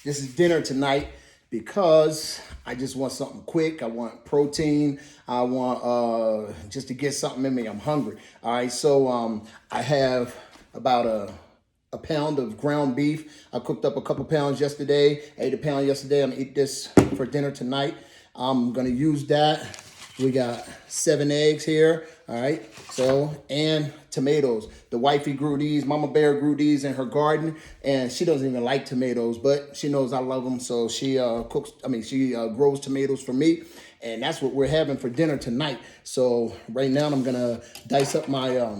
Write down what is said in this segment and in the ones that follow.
This is dinner tonight because I just want something quick. I want protein. I want just to get something in me. I'm hungry. All right, so I have about a pound of ground beef. I cooked up a couple pounds yesterday. Ate a pound yesterday. I'm gonna eat this for dinner tonight. I'm gonna use that. We got 7 eggs here, all right? So, and tomatoes. The wifey grew these, Mama Bear grew these in her garden, and she doesn't even like tomatoes, but she knows I love them, so she grows tomatoes for me, and that's what we're having for dinner tonight. So right now I'm gonna dice up my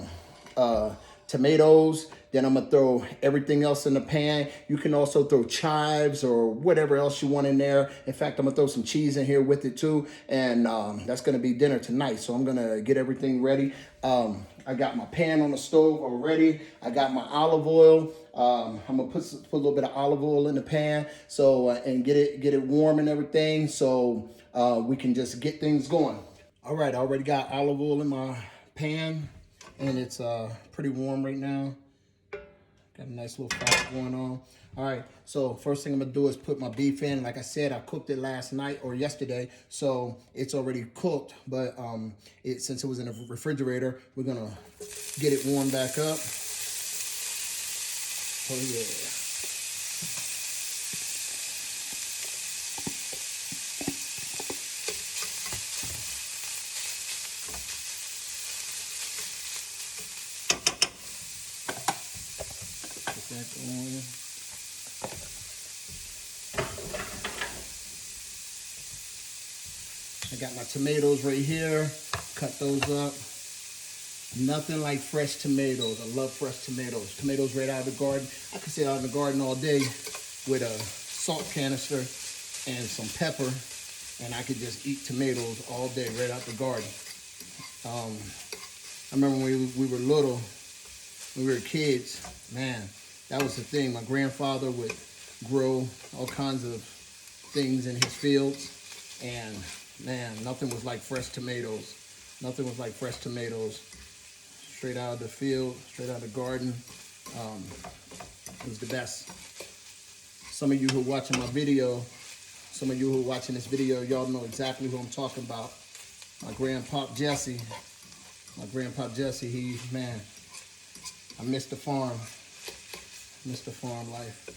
tomatoes. Then I'm gonna throw everything else in the pan. You can also throw chives or whatever else you want in there. In fact, I'm gonna throw some cheese in here with it too. And that's gonna be dinner tonight. So I'm gonna get everything ready. I got my pan on the stove already. I got my olive oil. I'm gonna put a little bit of olive oil in the pan so and get it warm and everything so we can just get things going. All right, I already got olive oil in my pan and it's pretty warm right now. Got a nice little fire going on. All right, so first thing I'm gonna do is put my beef in. Like I said, I cooked it last night or yesterday, so it's already cooked. But since it was in the refrigerator, we're gonna get it warmed back up. Oh yeah. Put that on. I got my tomatoes right here. Cut those up. Nothing like fresh tomatoes. I love fresh tomatoes. Tomatoes right out of the garden. I could sit out in the garden all day with a salt canister and some pepper, and I could just eat tomatoes all day right out the garden. I remember when we were little, when we were kids, man, that was the thing. My grandfather would grow all kinds of things in his fields, and man, nothing was like fresh tomatoes. Nothing was like fresh tomatoes. Straight out of the field, straight out of the garden. It was the best. Some of you who are watching my video, some of you who are watching this video, y'all know exactly who I'm talking about. My grandpop Jesse. My grandpop Jesse, man, I miss the farm. Miss the farm life.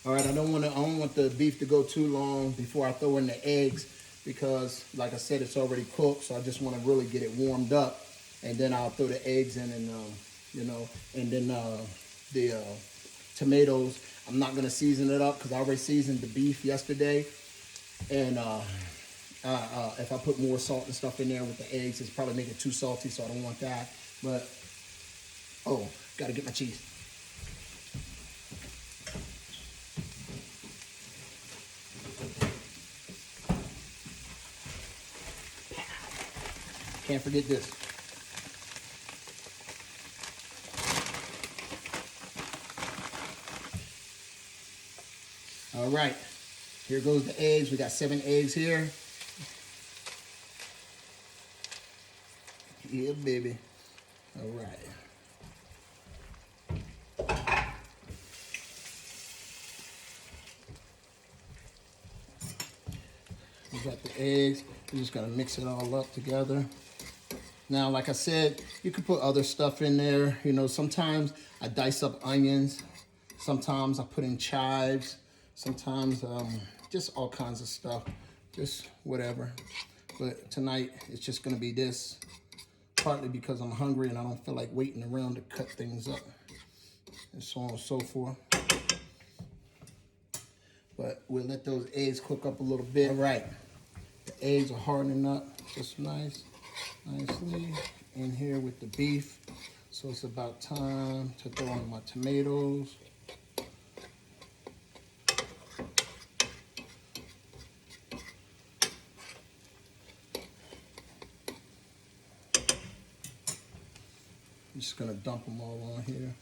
All right, I don't want the beef to go too long before I throw in the eggs because, like I said, it's already cooked. So I just want to really get it warmed up, and then I'll throw the eggs in, and and then the tomatoes. I'm not gonna season it up because I already seasoned the beef yesterday, and if I put more salt and stuff in there with the eggs, it's probably make it too salty. So I don't want that. But gotta get my cheese. Can't forget this. All right, here goes the eggs. We got 7 eggs here. Yeah, baby. All right. We got the eggs. We're just gonna mix it all up together. Now, like I said, you can put other stuff in there. You know, sometimes I dice up onions. Sometimes I put in chives. Sometimes just all kinds of stuff. Just whatever. But tonight, it's just gonna be this. Partly because I'm hungry and I don't feel like waiting around to cut things up. And so on and so forth. But we'll let those eggs cook up a little bit. All right, the eggs are hardening up just nicely in here with the beef. So it's about time to throw in my tomatoes. I'm just gonna dump them all on here.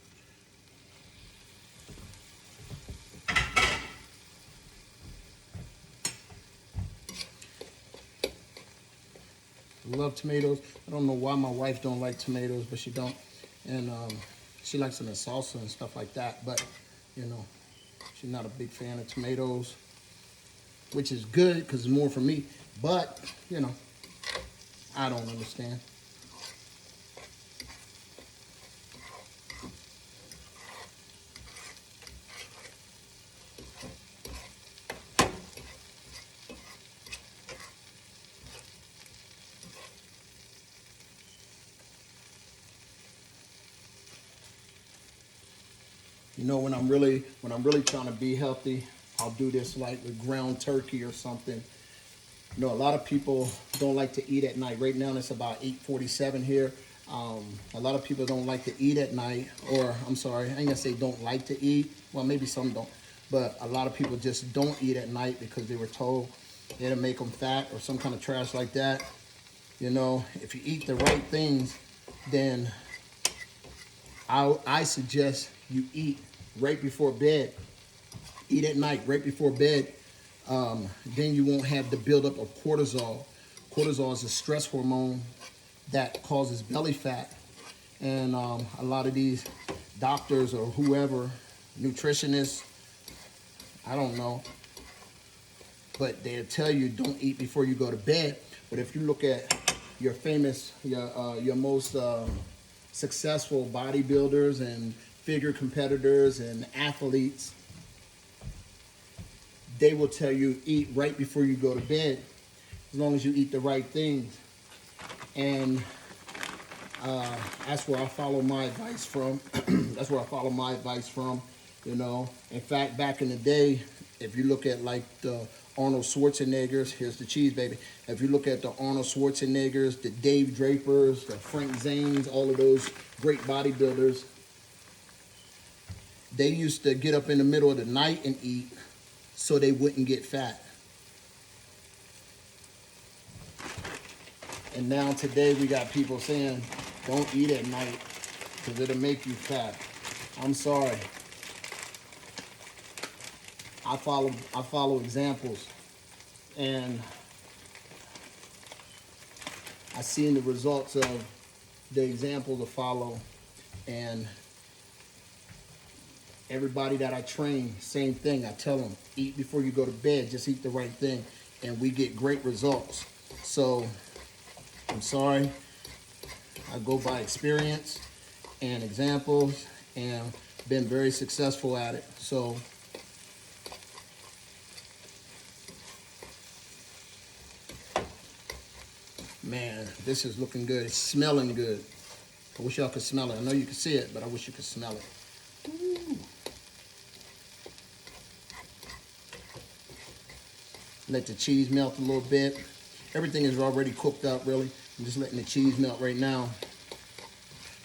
I love tomatoes. I don't know why my wife don't like tomatoes, but she don't. And she likes some salsa and stuff like that, but you know, she's not a big fan of tomatoes, which is good because it's more for me, but you know, I don't understand. You know, when I'm really trying to be healthy, I'll do this like with ground turkey or something. You know, a lot of people don't like to eat at night. Right now it's about 8:47 here. A lot of people don't like to eat at night, or I'm sorry, I ain't gonna say don't like to eat. Well, maybe some don't, but a lot of people just don't eat at night because they were told it'll make them fat or some kind of trash like that. You know, if you eat the right things, then I suggest you eat right before bed. Eat at night, right before bed. Then you won't have the buildup of cortisol. Cortisol is a stress hormone that causes belly fat. And a lot of these doctors or whoever, nutritionists, I don't know, but they'll tell you don't eat before you go to bed. But if you look at your famous, your most successful bodybuilders and figure competitors and athletes, they will tell you eat right before you go to bed, as long as you eat the right things. And that's where I follow my advice from. That's where I follow my advice from, you know. In fact, back in the day, if you look at like the Arnold Schwarzeneggers, here's the cheese, baby. If you look at the Arnold Schwarzeneggers, the Dave Drapers, the Frank Zanes, all of those great bodybuilders, they used to get up in the middle of the night and eat so they wouldn't get fat. And now today we got people saying, don't eat at night because it'll make you fat. I'm sorry. I follow examples, and I seen the results of the example to follow, and everybody that I train, same thing. I tell them, eat before you go to bed, just eat the right thing, and we get great results. So I'm sorry, I go by experience and examples, and been very successful at it. So man, this is looking good. It's smelling good. I wish y'all could smell it. I know you can see it, but I wish you could smell it. Ooh. Let the cheese melt a little bit. Everything is already cooked up, really. I'm just letting the cheese melt right now.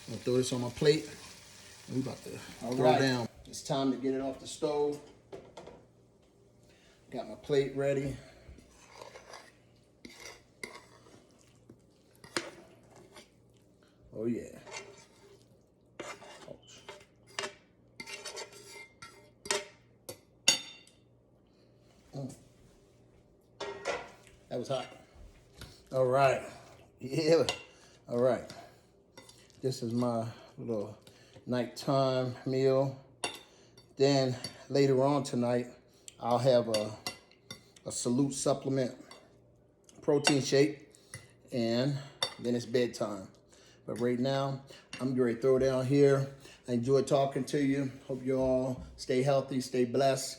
I'm gonna throw this on my plate. And we about to throw it down. It's time to get it off the stove. Got my plate ready. Oh yeah. That was hot. All right. Yeah. All right. This is my little nighttime meal. Then later on tonight, I'll have a Salute supplement protein shake, and then it's bedtime. But right now, I'm going to throw down here. I enjoyed talking to you. Hope you all stay healthy, stay blessed.